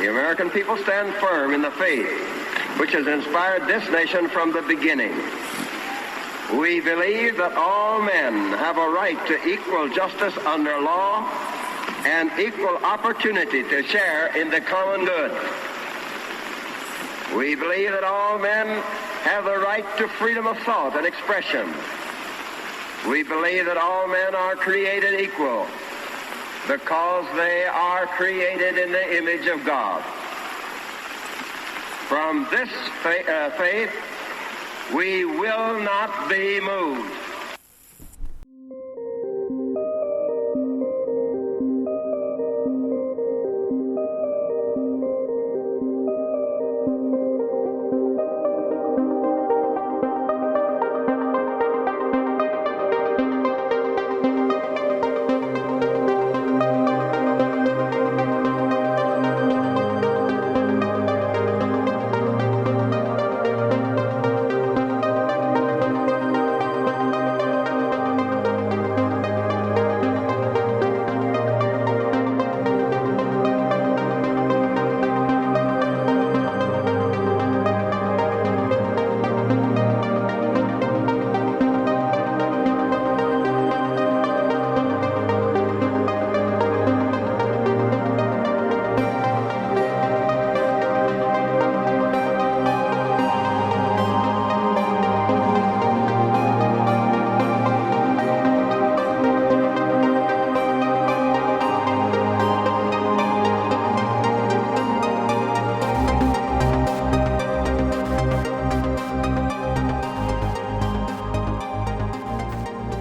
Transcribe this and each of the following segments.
the American people stand firm in the faith which has inspired this nation from the beginning. We believe that all men have a right to equal justice under law and equal opportunity to share in the common good. We believe that all men have the right to freedom of thought and expression. We believe that all men are created equal because they are created in the image of God. From this faith, we will not be moved.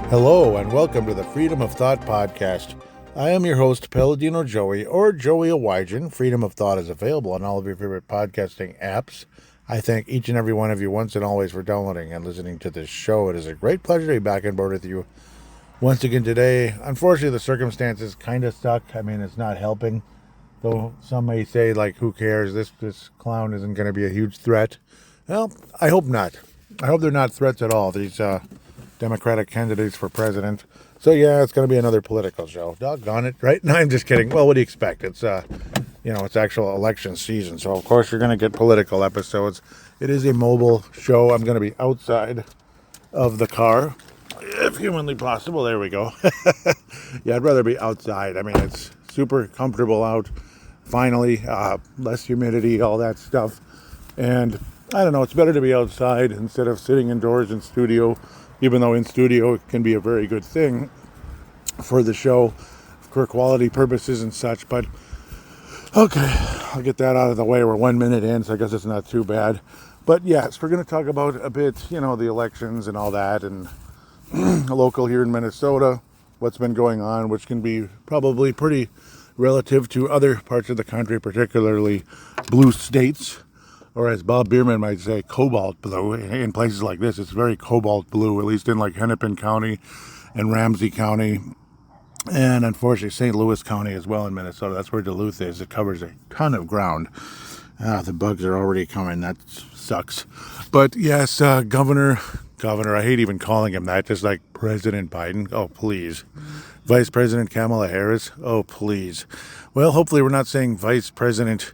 Hello and welcome to the Freedom of Thought podcast. I am your host, Paladino Joey, or Joey Awijan. Freedom of Thought is available on all of your favorite podcasting apps. I thank each and every one of you once and always for downloading and listening to this show. It is a great pleasure to be back on board with you once again today. Unfortunately, the circumstances kind of suck. I mean, it's not helping. Though some may say, like, who cares? This clown isn't going to be a huge threat. Well, I hope not. I hope they're not threats at all, these Democratic candidates for president. So yeah, it's going to be another political show. Doggone it, right? No, I'm just kidding. Well, what do you expect? It's, it's actual election season. So of course you're going to get political episodes. It is a mobile show. I'm going to be outside of the car, if humanly possible. There we go. Yeah, I'd rather be outside. I mean, it's super comfortable out. Finally, less humidity, all that stuff. And I don't know, it's better to be outside instead of sitting indoors in studio. Even though in studio it can be a very good thing for the show, for quality purposes and such. But, okay, I'll get that out of the way. We're 1 minute in, so I guess it's not too bad. But, yes, we're going to talk about a bit, the elections and all that, and local here in Minnesota, what's been going on, which can be probably pretty relative to other parts of the country, particularly blue states. Or as Bob Bierman might say, cobalt blue. In places like this, it's very cobalt blue, at least in like Hennepin County and Ramsey County. And unfortunately, St. Louis County as well in Minnesota. That's where Duluth is. It covers a ton of ground. The bugs are already coming. That sucks. But yes, Governor, I hate even calling him that, just like President Biden. Oh, please. Vice President Kamala Harris. Oh, please. Well, hopefully we're not saying Vice President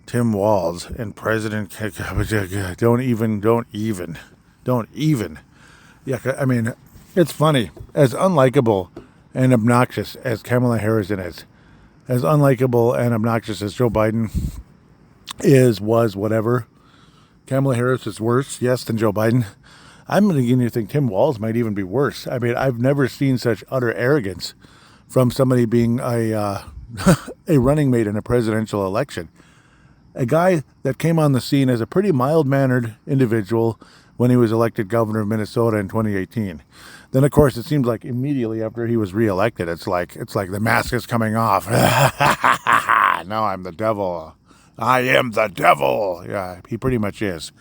Tim Walz and President, don't even. Yeah, I mean, it's funny. As unlikable and obnoxious as Kamala Harris is, as unlikable and obnoxious as Joe Biden was, whatever. Kamala Harris is worse, yes, than Joe Biden. I'm beginning to think Tim Walz might even be worse. I mean, I've never seen such utter arrogance from somebody being a running mate in a presidential election. A guy that came on the scene as a pretty mild-mannered individual when he was elected governor of Minnesota in 2018. Then, of course, it seems like immediately after he was reelected, it's like the mask is coming off. Now I'm the devil. I am the devil. Yeah, he pretty much is.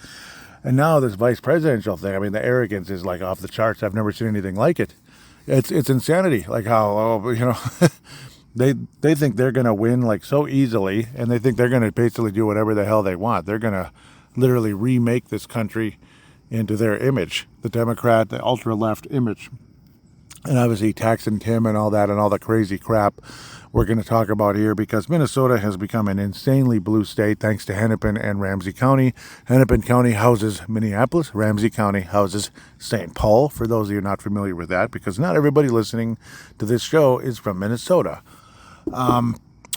And now this vice presidential thing, I mean, the arrogance is like off the charts. I've never seen anything like it. It's insanity. Like how, They think they're going to win like so easily, and they think they're going to basically do whatever the hell they want. They're going to literally remake this country into their image, the Democrat, the ultra-left image. And obviously taxing Tim and all that and all the crazy crap, we're going to talk about here, because Minnesota has become an insanely blue state thanks to Hennepin and Ramsey County. Hennepin County houses Minneapolis. Ramsey County houses St. Paul, for those of you not familiar with that, because not everybody listening to this show is from Minnesota.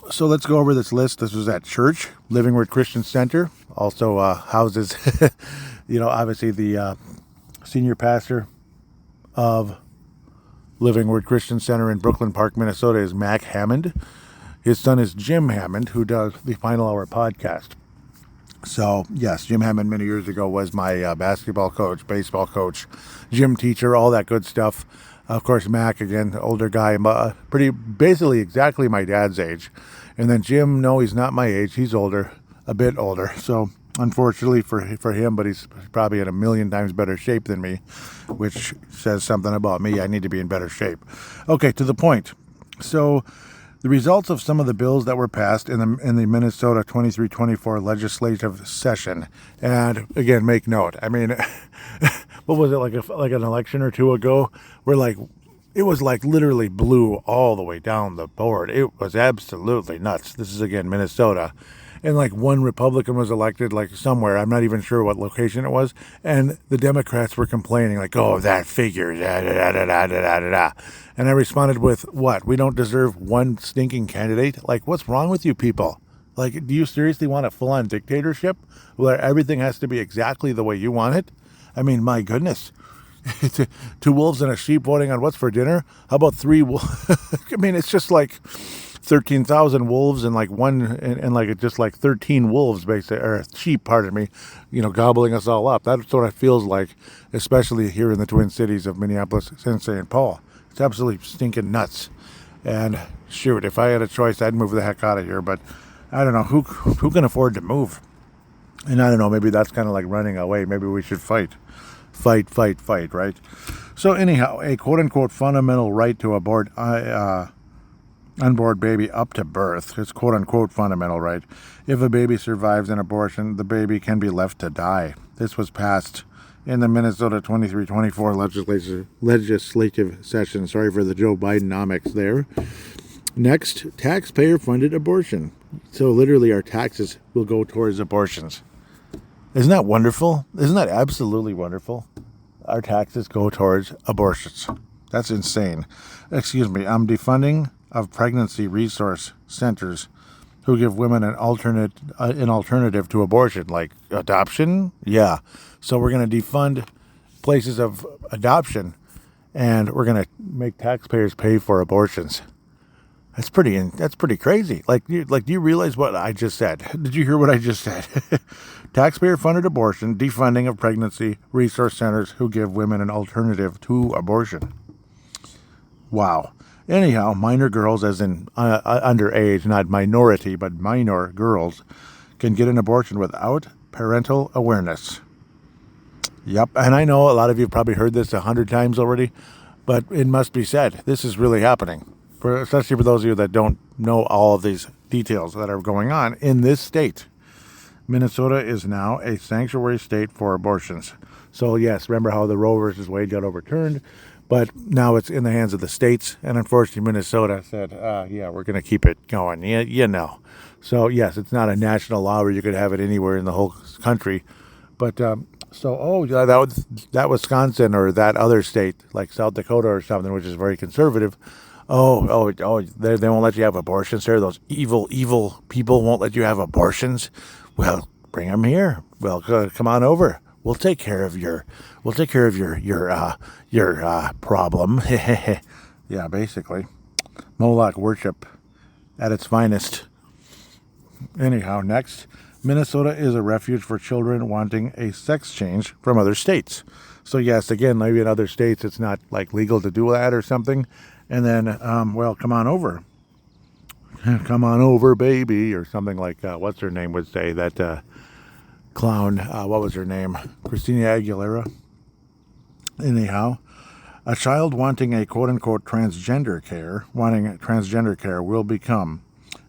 So let's go over this list. This was at church, Living Word Christian Center. Also houses, obviously the senior pastor of Living Word Christian Center in Brooklyn Park, Minnesota is Mac Hammond. His son is Jim Hammond, who does the Final Hour podcast. So, yes, Jim Hammond many years ago was my basketball coach, baseball coach, gym teacher, all that good stuff. Of course, Mac, again, older guy, basically exactly my dad's age. And then Jim, no, he's not my age. He's older, a bit older. So, unfortunately for him, but he's probably in a million times better shape than me, which says something about me. I need to be in better shape. Okay, to the point. So, the results of some of the bills that were passed in the Minnesota 23-24 legislative session, and again, make note. I mean, what was it, like an election or two ago, where it was literally blue all the way down the board. It was absolutely nuts. This is again Minnesota, and one Republican was elected somewhere. I'm not even sure what location it was, and the Democrats were complaining oh, that figure, da da da da da da da. And I responded with, what? We don't deserve one stinking candidate? What's wrong with you people? Do you seriously want a full-on dictatorship where everything has to be exactly the way you want it? I mean, my goodness. 2 wolves and a sheep voting on what's for dinner? How about 3 wolves? I mean, it's just 13,000 wolves and just 13 wolves, basically, or sheep, pardon me, gobbling us all up. That's what it feels like, especially here in the Twin Cities of Minneapolis and St. Paul. It's absolutely stinking nuts. And shoot, if I had a choice, I'd move the heck out of here. But I don't know, who can afford to move? And I don't know, maybe that's kind of like running away. Maybe we should fight, right? So anyhow, a quote-unquote fundamental right to abort unborn baby up to birth is quote-unquote fundamental right. If a baby survives an abortion, the baby can be left to die. This was passed in the Minnesota 23-24 legislative session. Sorry for the Joe Bidenomics there. Next, taxpayer-funded abortion. So literally our taxes will go towards abortions. Isn't that wonderful? Isn't that absolutely wonderful? Our taxes go towards abortions. That's insane. Excuse me. Defunding of pregnancy resource centers who give women an alternative to abortion, like adoption. Yeah. So we're going to defund places of adoption, and we're going to make taxpayers pay for abortions. That's pretty crazy. Do you realize what I just said? Did you hear what I just said? Taxpayer-funded abortion, defunding of pregnancy resource centers who give women an alternative to abortion. Wow. Anyhow, minor girls, as in underage, not minority, but minor girls, can get an abortion without parental awareness. Yep, and I know a lot of you have probably heard this 100 times already, but it must be said. This is really happening, especially for those of you that don't know all of these details that are going on in this state. Minnesota is now a sanctuary state for abortions. So yes, remember how the Roe versus Wade got overturned? But now it's in the hands of the states, and unfortunately Minnesota said, yeah, we're going to keep it going. Yeah. So yes, it's not a national law where you could have it anywhere in the whole country. But that Wisconsin or that other state, like South Dakota or something, which is very conservative, they won't let you have abortions there. Those evil people won't let you have abortions. Well, bring them here. Well, come on over. We'll take care of your problem. Yeah, basically. Moloch worship at its finest. Anyhow, next, Minnesota is a refuge for children wanting a sex change from other states. So yes, again, maybe in other states it's not legal to do that or something. And then, come on over. Come on over, baby, or something like what's her name would say, that clown, what was her name? Christina Aguilera. Anyhow, a child wanting a quote-unquote transgender care will become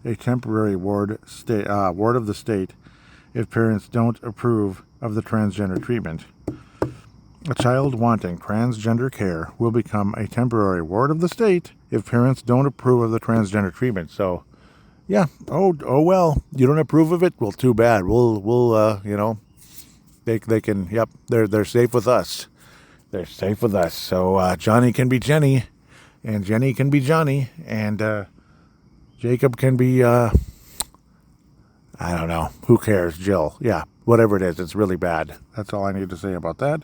a temporary ward of the state if parents don't approve of the transgender treatment. A child wanting transgender care will become a temporary ward of the state if parents don't approve of the transgender treatment. So, yeah. Oh well. You don't approve of it? Well, too bad. We'll they can. Yep. They're safe with us. They're safe with us. So Johnny can be Jenny, and Jenny can be Johnny, and Jacob can be I don't know. Who cares? Jill. Yeah. Whatever it is, it's really bad. That's all I need to say about that.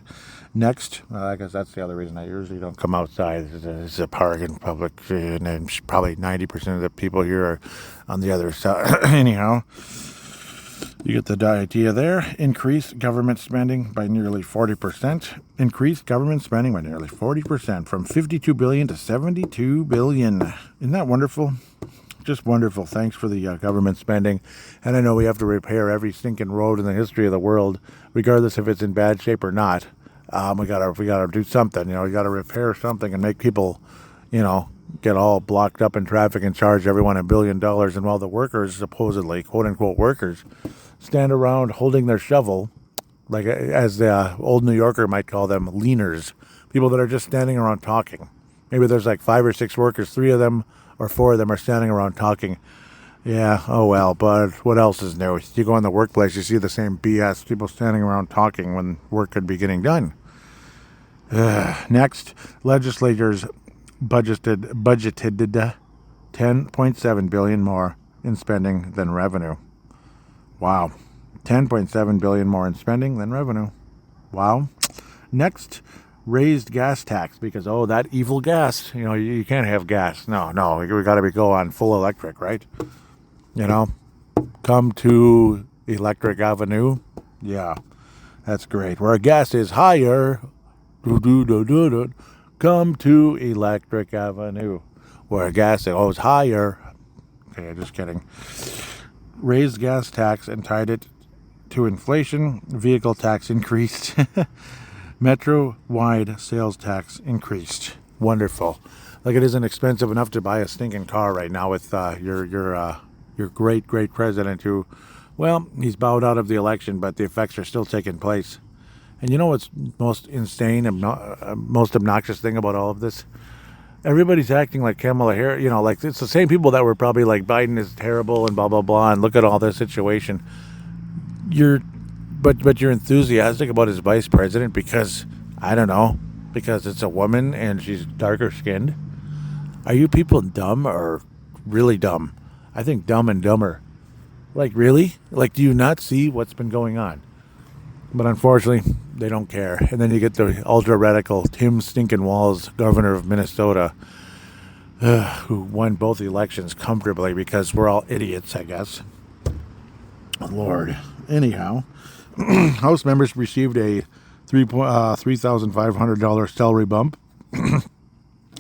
Next, I guess that's the other reason I usually don't come outside. It's a park in public, and probably 90% of the people here are on the other side. Anyhow, you get the idea there. Increased government spending by nearly 40%. Increased government spending by nearly 40%, from $52 billion to $72 billion. Isn't that wonderful? Just wonderful. Thanks for the government spending. And I know we have to repair every stinking road in the history of the world, regardless if it's in bad shape or not. We gotta do something. We gotta repair something and make people, get all blocked up in traffic and charge everyone $1 billion. And while the workers, supposedly quote unquote workers, stand around holding their shovel, like as the old New Yorker might call them, leaners, people that are just standing around talking. Maybe there's like 5 or 6 workers, 3 of them or 4 of them are standing around talking. Yeah, oh well, but what else is new? You go in the workplace, you see the same BS, people standing around talking when work could be getting done. Next, legislators budgeted $10.7 billion more in spending than revenue. Wow. $10.7 billion more in spending than revenue. Wow. Next, raised gas tax because, that evil gas. You can't have gas. No, we got to go on full electric, right? Come to Electric Avenue. Yeah, that's great. Where gas is higher. Come to Electric Avenue. Where gas is higher. Okay, just kidding. Raised gas tax and tied it to inflation. Vehicle tax increased. Metro-wide sales tax increased. Wonderful. Like it isn't expensive enough to buy a stinking car right now with your great president who, he's bowed out of the election, but the effects are still taking place. And you know what's most insane, most obnoxious thing about all of this? Everybody's acting like Kamala Harris. Like it's the same people that were probably like Biden is terrible and blah blah blah, and look at all this situation. But you're enthusiastic about his vice president because, I don't know, because it's a woman and she's darker skinned. Are you people dumb or really dumb? I think dumb and dumber. Like, really? Like, do you not see what's been going on? But unfortunately, they don't care. And then you get the ultra-radical Tim stinking Walz, governor of Minnesota, who won both elections comfortably because we're all idiots, I guess. Lord. Anyhow, House members received a $3,500 salary bump.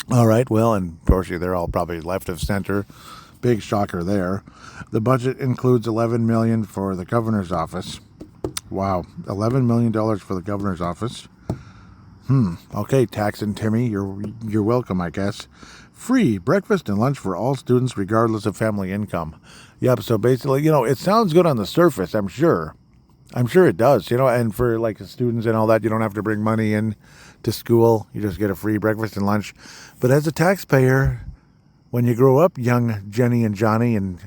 All right, well, and unfortunately, they're all probably left of center. Big shocker there. The budget includes $11 million for the governor's office. Wow, $11 million for the governor's office. Okay, Tax and Timmy, you're welcome, I guess. Free breakfast and lunch for all students, regardless of family income. Yep. So basically, it sounds good on the surface. I'm sure it does. And for like the students and all that, you don't have to bring money in to school. You just get a free breakfast and lunch. But as a taxpayer, when you grow up, young Jenny and Johnny and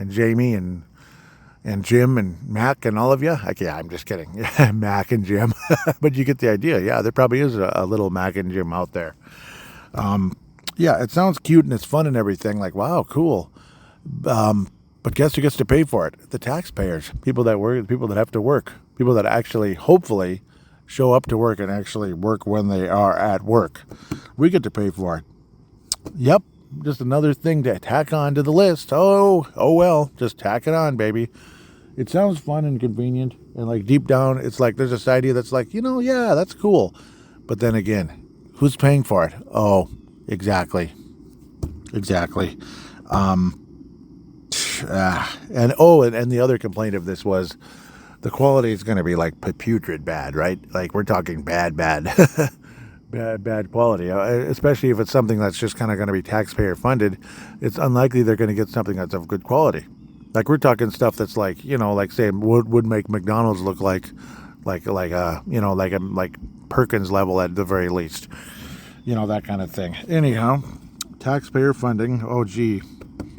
Jamie and Jim and Mac and all of you. I'm just kidding. Mac and Jim. But you get the idea. Yeah, there probably is a little Mac and Jim out there. Yeah, it sounds cute and it's fun and everything. Like, wow, cool. But guess who gets to pay for it? The taxpayers. People that work, people that have to work. People that actually, hopefully, show up to work and actually work when they are at work. We get to pay for it. Yep. Just another thing to tack on to the list. Oh well, just tack it on, baby. It sounds fun and convenient, and like deep down, it's like there's this idea that's like, yeah, that's cool. But then again, who's paying for it? Oh, exactly. And the other complaint of this was the quality is going to be like putrid bad, right? Like we're talking bad. Bad quality, especially if it's something that's just kind of going to be taxpayer funded. It's unlikely they're going to get something that's of good quality. Like we're talking stuff that's like, like say would make McDonald's look like Perkins level at the very least, that kind of thing. Anyhow, taxpayer funding. Oh, gee.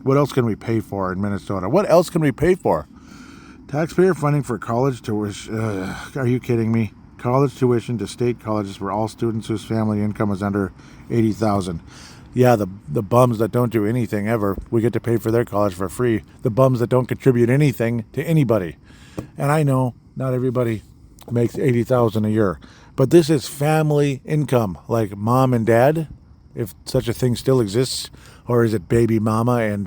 What else can we pay for in Minnesota? What else can we pay for? Taxpayer funding for college tuition. Are you kidding me? College tuition to state colleges for all students whose family income is under $80,000. Yeah, the bums that don't do anything ever, we get to pay for their college for free. The bums that don't contribute anything to anybody. And I know not everybody makes $80,000 a year, but this is family income, like mom and dad, if such a thing still exists, or is it baby mama and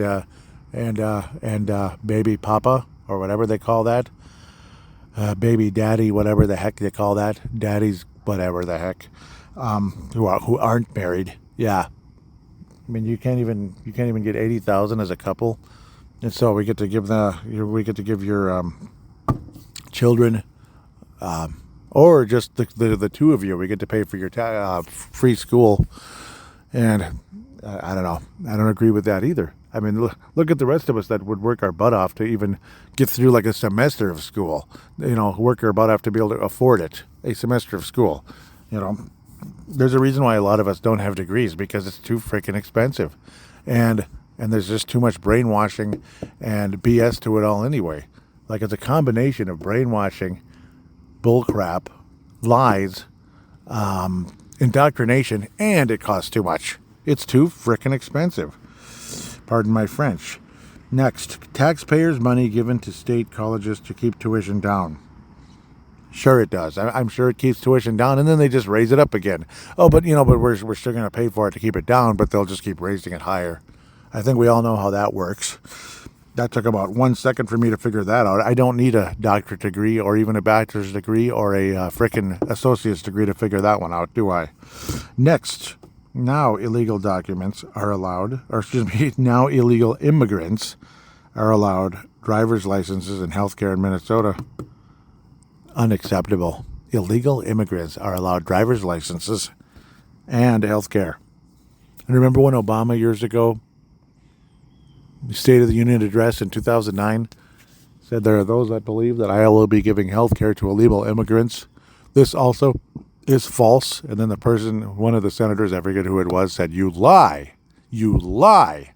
baby papa, or whatever they call that, baby daddy, whatever the heck they call that, daddies, whatever the heck, who aren't married. Yeah, I mean you can't even get $80,000 as a couple, and so we get to give your children, or just the two of you, we get to pay for your free school. And I don't know. I don't agree with that either. I mean, look at the rest of us that would work our butt off to even get through like a semester of school. Work our butt off to be able to afford it, a semester of school. There's a reason why a lot of us don't have degrees, because it's too freaking expensive. And there's just too much brainwashing and BS to it all anyway. Like, it's a combination of brainwashing, bullcrap, lies, indoctrination, and it costs too much. It's too frickin' expensive. Pardon my French. Next, taxpayers' money given to state colleges to keep tuition down. Sure it does. I'm sure it keeps tuition down, and then they just raise it up again. Oh, but we're still going to pay for it to keep it down, but they'll just keep raising it higher. I think we all know how that works. That took about 1 second for me to figure that out. I don't need a doctorate degree or even a bachelor's degree or a frickin' associate's degree to figure that one out, do I? Next, now illegal immigrants are allowed driver's licenses and healthcare in Minnesota. Unacceptable. Illegal immigrants are allowed driver's licenses and healthcare. And remember when Obama years ago, State of the Union address in 2009, said there are those that believe that I will be giving health care to illegal immigrants. This also is false. And then one of the senators, I forget who it was, said, "You lie. You lie."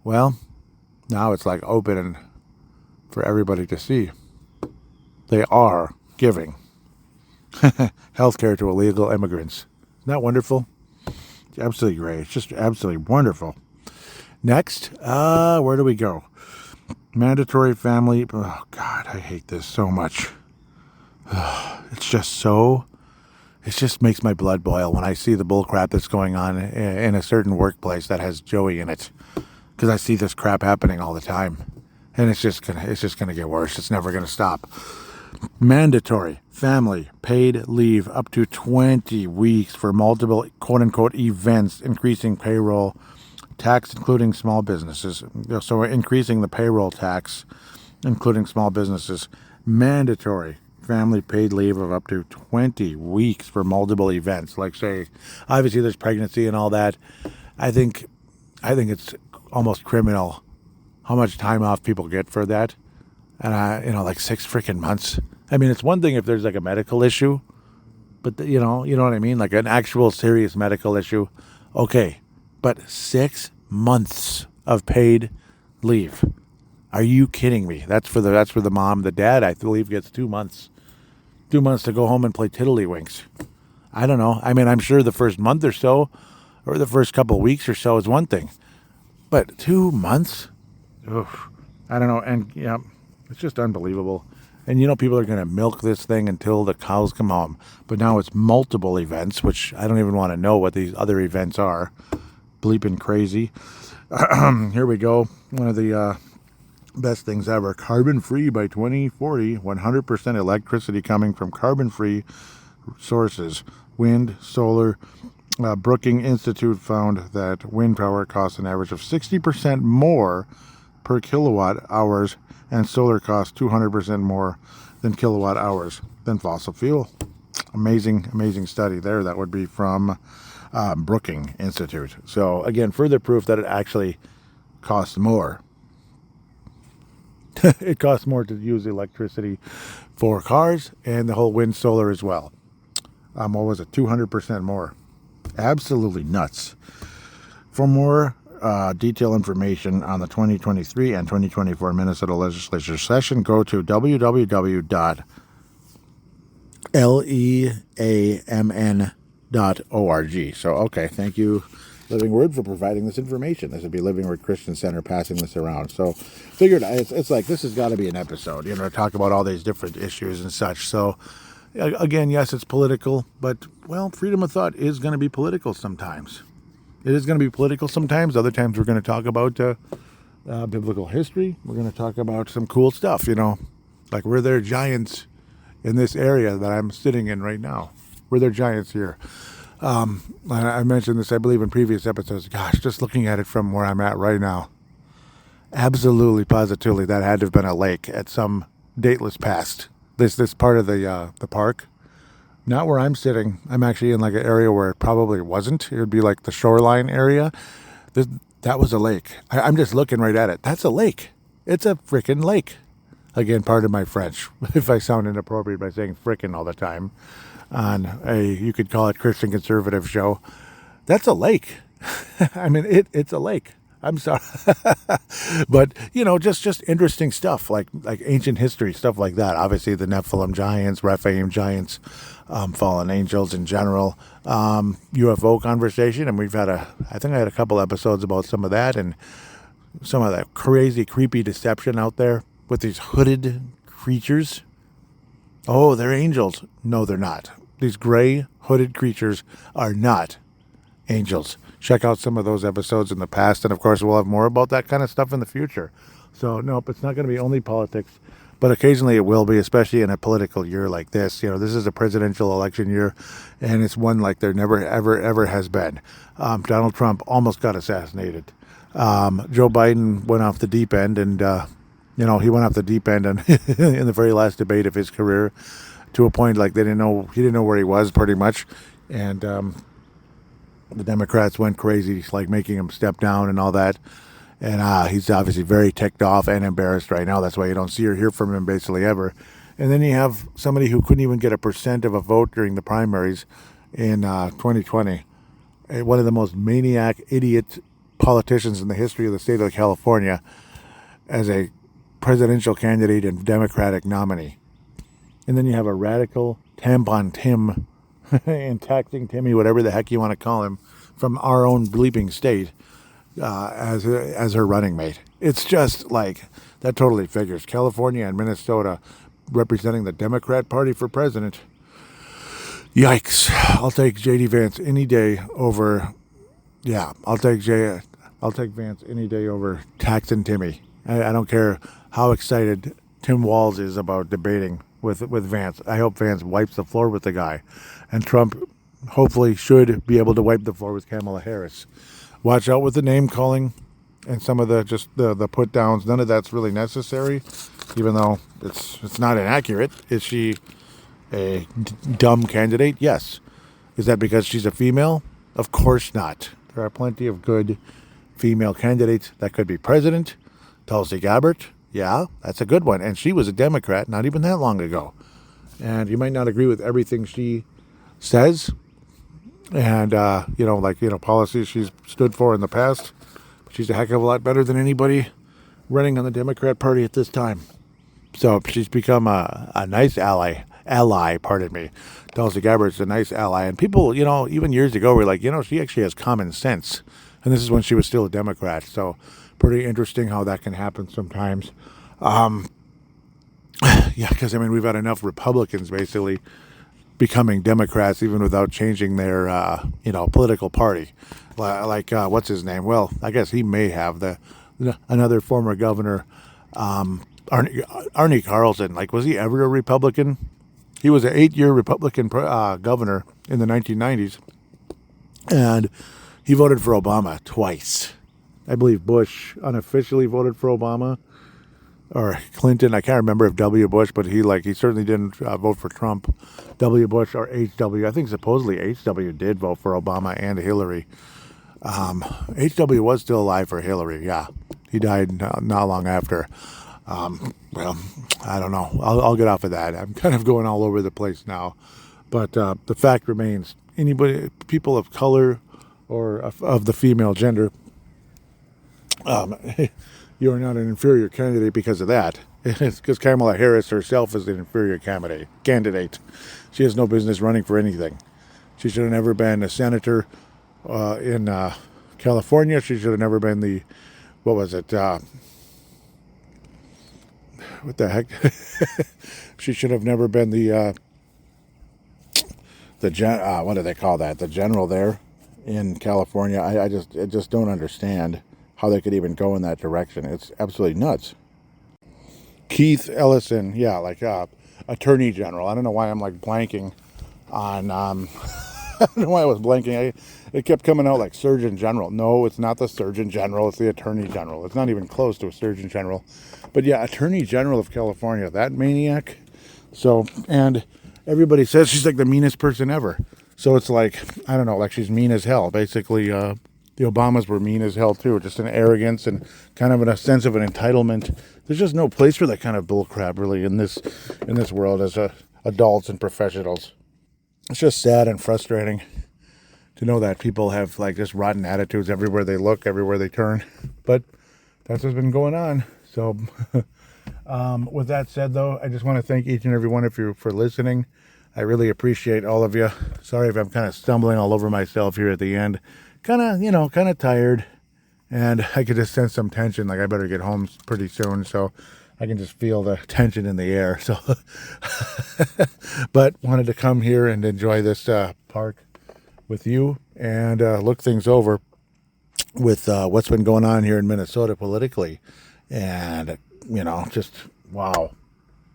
Well, now it's like open and for everybody to see. They are giving health care to illegal immigrants. Isn't that wonderful? It's absolutely great. It's just absolutely wonderful. Next, where do we go? Mandatory family. Oh, God, I hate this so much. It just makes my blood boil when I see the bullcrap that's going on in a certain workplace that has Joey in it. Because I see this crap happening all the time. And it's just gonna get worse. It's never gonna stop. Mandatory family paid leave up to 20 weeks for multiple quote-unquote events, increasing payroll tax, including small businesses. So we're increasing the payroll tax, including small businesses. Mandatory family paid leave of up to 20 weeks for multiple events. Like, say, obviously there's pregnancy and all that. I think it's almost criminal how much time off people get for that. And like 6 freaking months. I mean, it's one thing if there's like a medical issue, but you know what I mean? Like an actual serious medical issue. Okay. But 6 months of paid leave. Are you kidding me? That's for the mom. The dad, I believe, gets 2 months. 2 months to go home and play tiddlywinks. I don't know. I mean, I'm sure the first month or so, or the first couple of weeks or so is one thing. But 2 months? Oof. I don't know. And yeah, it's just unbelievable. And people are going to milk this thing until the cows come home. But now it's multiple events, which I don't even want to know what these other events are. Bleeping crazy. Here we go. One of the best things ever. Carbon-free by 2040. 100% electricity coming from carbon-free sources. Wind, solar. Brookings Institute found that wind power costs an average of 60% more per kilowatt hours, and solar costs 200% more than kilowatt hours than fossil fuel. Amazing study there. That would be from Brookings Institute. So again, further proof that it actually costs more. It costs more to use electricity for cars and the whole wind solar as well. What was it? 200% more. Absolutely nuts. For more detailed information on the 2023 and 2024 Minnesota legislature session, go to www.leamn.org. So, okay, thank you, Living Word, for providing this information. This would be Living Word Christian Center passing this around. So, figured it's like this has got to be an episode, to talk about all these different issues and such. So, again, yes, it's political, but, well, freedom of thought is going to be political sometimes. It is going to be political sometimes. Other times we're going to talk about biblical history. We're going to talk about some cool stuff, like were there giants in this area that I'm sitting in right now? Were there giants here? I mentioned this, I believe, in previous episodes. Gosh, just looking at it from where I'm at right now, absolutely, positively, that had to have been a lake at some dateless past. This part of the park. Not where I'm sitting. I'm actually in like an area where it probably wasn't. It would be like the shoreline area. That was a lake. I'm just looking right at it. That's a lake. It's a freaking lake. Again, pardon my French if I sound inappropriate by saying frickin' all the time on you could call it Christian conservative show. That's a lake. I mean, it's a lake. I'm sorry. But, just interesting stuff like ancient history, stuff like that. Obviously, the Nephilim giants, Rephaim giants, fallen angels in general, UFO conversation. And I think I had a couple episodes about some of that and some of that crazy, creepy deception out there with these hooded creatures. Oh, they're angels. No, they're not. These gray hooded creatures are not angels. Check out some of those episodes in the past, and of course we'll have more about that kind of stuff in the future. So nope, it's not going to be only politics, but occasionally it will be, especially in a political year like this. This is a presidential election year, and it's one like there never, ever has been. Donald Trump almost got assassinated. Joe Biden went off the deep end, and he went off the deep end in the very last debate of his career, to a point like he didn't know where he was pretty much, and the Democrats went crazy, like making him step down and all that. And he's obviously very ticked off and embarrassed right now. That's why you don't see or hear from him basically ever. And then you have somebody who couldn't even get 1% of a vote during the primaries in 2020. One of the most maniac, idiot politicians in the history of the state of California as a presidential candidate and Democratic nominee. And then you have a radical tampon Tim and taxing Timmy, whatever the heck you want to call him, from our own bleeping state as her running mate. It's just like, that totally figures. California and Minnesota representing the Democrat Party for president. Yikes. I'll take J.D. Vance any day over, I'll take Vance any day over taxing Timmy. I don't care how excited Tim Walz is about debating with Vance. I hope Vance wipes the floor with the guy. And Trump hopefully should be able to wipe the floor with Kamala Harris. Watch out with the name calling and some of the put downs. None of that's really necessary, even though it's not inaccurate. Is she a dumb candidate? Yes. Is that because she's a female? Of course not. There are plenty of good female candidates that could be president. Tulsi Gabbard, yeah, that's a good one. And she was a Democrat not even that long ago. And you might not agree with everything she says and, policies she's stood for in the past. But she's a heck of a lot better than anybody running on the Democrat Party at this time. So she's become a nice ally, Tulsi Gabbard's a nice ally. And people, even years ago were like, she actually has common sense. And this is when she was still a Democrat. So pretty interesting how that can happen sometimes. Because, we've had enough Republicans basically becoming Democrats even without changing their, political party. Like, what's his name? Well, I guess he may have another former governor, Arnie Carlson. Like, was he ever a Republican? He was an 8-year Republican governor in the 1990s. And he voted for Obama twice. I believe Bush unofficially voted for Obama, or Clinton. I can't remember if W. Bush, but he certainly didn't vote for Trump. W. Bush or H.W. I think supposedly H.W. did vote for Obama and Hillary. H.W. was still alive for Hillary. Yeah, he died not long after. Well, I don't know. I'll get off of that. I'm kind of going all over the place now, but the fact remains: people of color or of the female gender, you are not an inferior candidate because of that. It's because Kamala Harris herself is an inferior candidate. She has no business running for anything. She should have never been a senator in California. She should have never been the, what was it? What the heck? She should have never been the what do they call that? The general there in California. I just don't understand how they could even go in that direction. It's absolutely nuts. Keith Ellison, yeah, like Attorney General. I don't know why I'm like blanking on. I don't know why I was blanking. It kept coming out like Surgeon General. No, it's not the Surgeon General. It's the Attorney General. It's not even close to a Surgeon General. But yeah, Attorney General of California, that maniac. So, and everybody says she's like the meanest person ever. So it's like, I don't know, like she's mean as hell. Basically, the Obamas were mean as hell too. Just an arrogance and kind of a sense of an entitlement. There's just no place for that kind of bullcrap really in this world as adults and professionals. It's just sad and frustrating to know that people have like just rotten attitudes everywhere they look, everywhere they turn. But that's what's been going on. So with that said, though, I just want to thank each and every one of you for listening. I really appreciate all of you. Sorry if I'm kind of stumbling all over myself here at the end. Kind of tired. And I could just sense some tension. Like I better get home pretty soon. So I can just feel the tension in the air. So, but wanted to come here and enjoy this park with you and look things over with what's been going on here in Minnesota politically. And, just wow.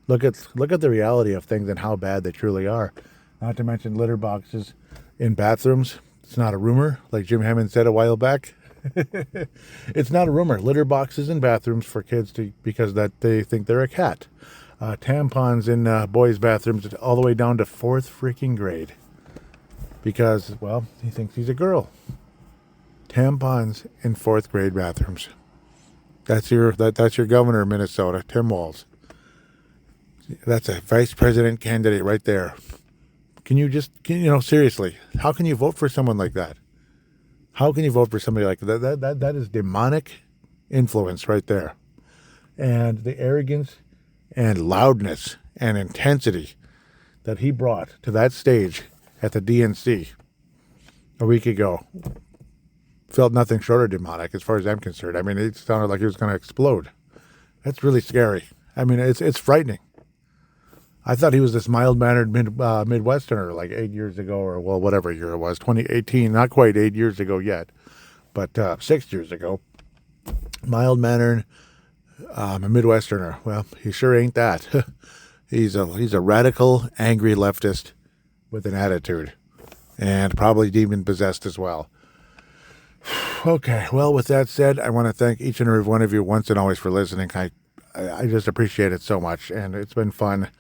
Look at the reality of things and how bad they truly are. Not to mention litter boxes in bathrooms. It's not a rumor, like Jim Hammond said a while back. It's not a rumor. Litter boxes in bathrooms for kids because that they think they're a cat. Tampons in boys' bathrooms all the way down to 4th freaking grade. Because, well, he thinks he's a girl. Tampons in 4th grade bathrooms. That's your governor of Minnesota, Tim Walz. That's a vice president candidate right there. Seriously, how can you vote for someone like that? How can you vote for somebody like that? That is demonic influence right there. And the arrogance and loudness and intensity that he brought to that stage at the DNC a week ago felt nothing short of demonic as far as I'm concerned. I mean, it sounded like he was going to explode. That's really scary. I mean, it's frightening. I thought he was this mild-mannered Midwesterner like 8 years ago, or well, whatever year it was, 2018, not quite 8 years ago yet, but 6 years ago. Mild-mannered a Midwesterner. Well, he sure ain't that. He's a radical, angry leftist with an attitude, and probably demon-possessed as well. Okay, well, with that said, I want to thank each and every one of you once and always for listening. I just appreciate it so much, and it's been fun.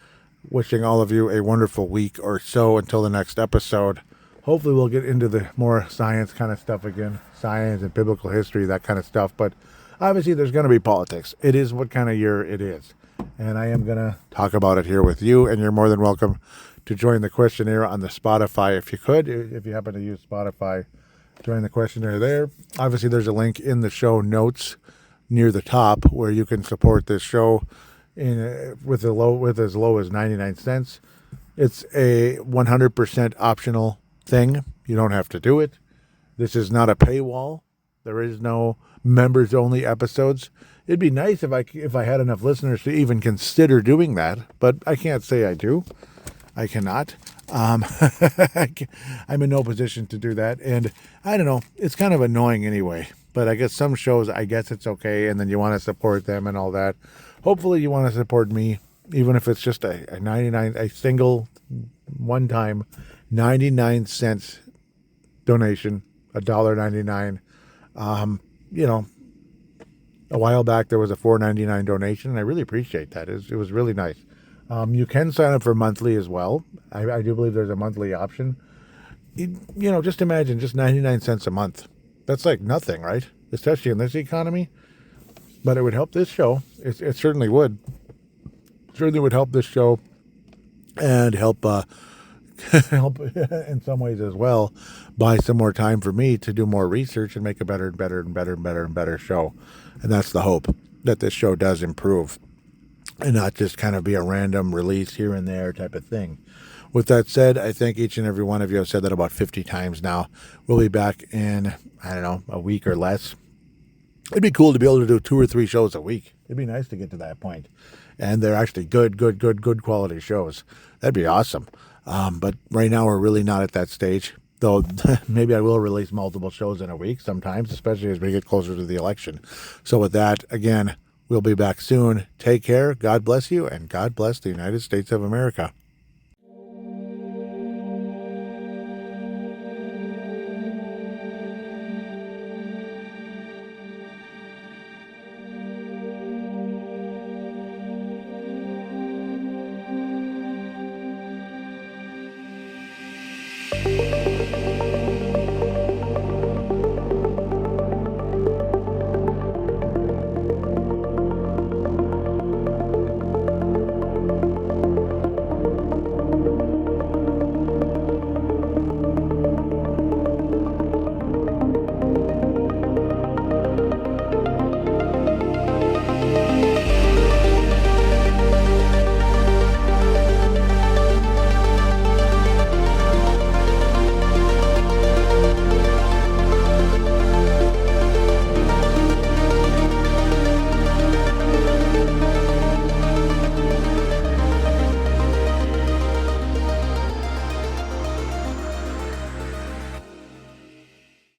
Wishing all of you a wonderful week or so until the next episode. Hopefully we'll get into the more science kind of stuff again. Science and biblical history, that kind of stuff. But obviously there's going to be politics. It is what kind of year it is. And I am going to talk about it here with you. And you're more than welcome to join the questionnaire on the Spotify if you could. If you happen to use Spotify, join the questionnaire there. Obviously there's a link in the show notes near the top where you can support this show with as low as 99 cents. It's a 100% optional thing. You don't have to do it. This is not a paywall. There is no members only episodes. It'd be nice if I had enough listeners to even consider doing that, but I can't say I do. I cannot. I'm in no position to do that, and I don't know. It's kind of annoying anyway. But I guess some shows, I guess it's okay, and then you want to support them and all that. Hopefully you want to support me, even if it's just a single, one-time 99 cents donation, $1.99. A while back there was a $4.99 donation, and I really appreciate that. It was really nice. You can sign up for monthly as well. I do believe there's a monthly option. Just imagine just 99 cents a month. That's like nothing, right? Especially in this economy. But it would help this show. It certainly would. Certainly would help this show and help help in some ways as well, buy some more time for me to do more research and make a better and better and better and better and better show. And that's the hope, that this show does improve and not just kind of be a random release here and there type of thing. With that said, I think each and every one of you have said that about 50 times now. We'll be back in, I don't know, a week or less. It'd be cool to be able to do 2 or 3 shows a week. It'd be nice to get to that point. And they're actually good quality shows. That'd be awesome. But right now we're really not at that stage. Though maybe I will release multiple shows in a week sometimes, especially as we get closer to the election. So with that, again, we'll be back soon. Take care. God bless you, and God bless the United States of America.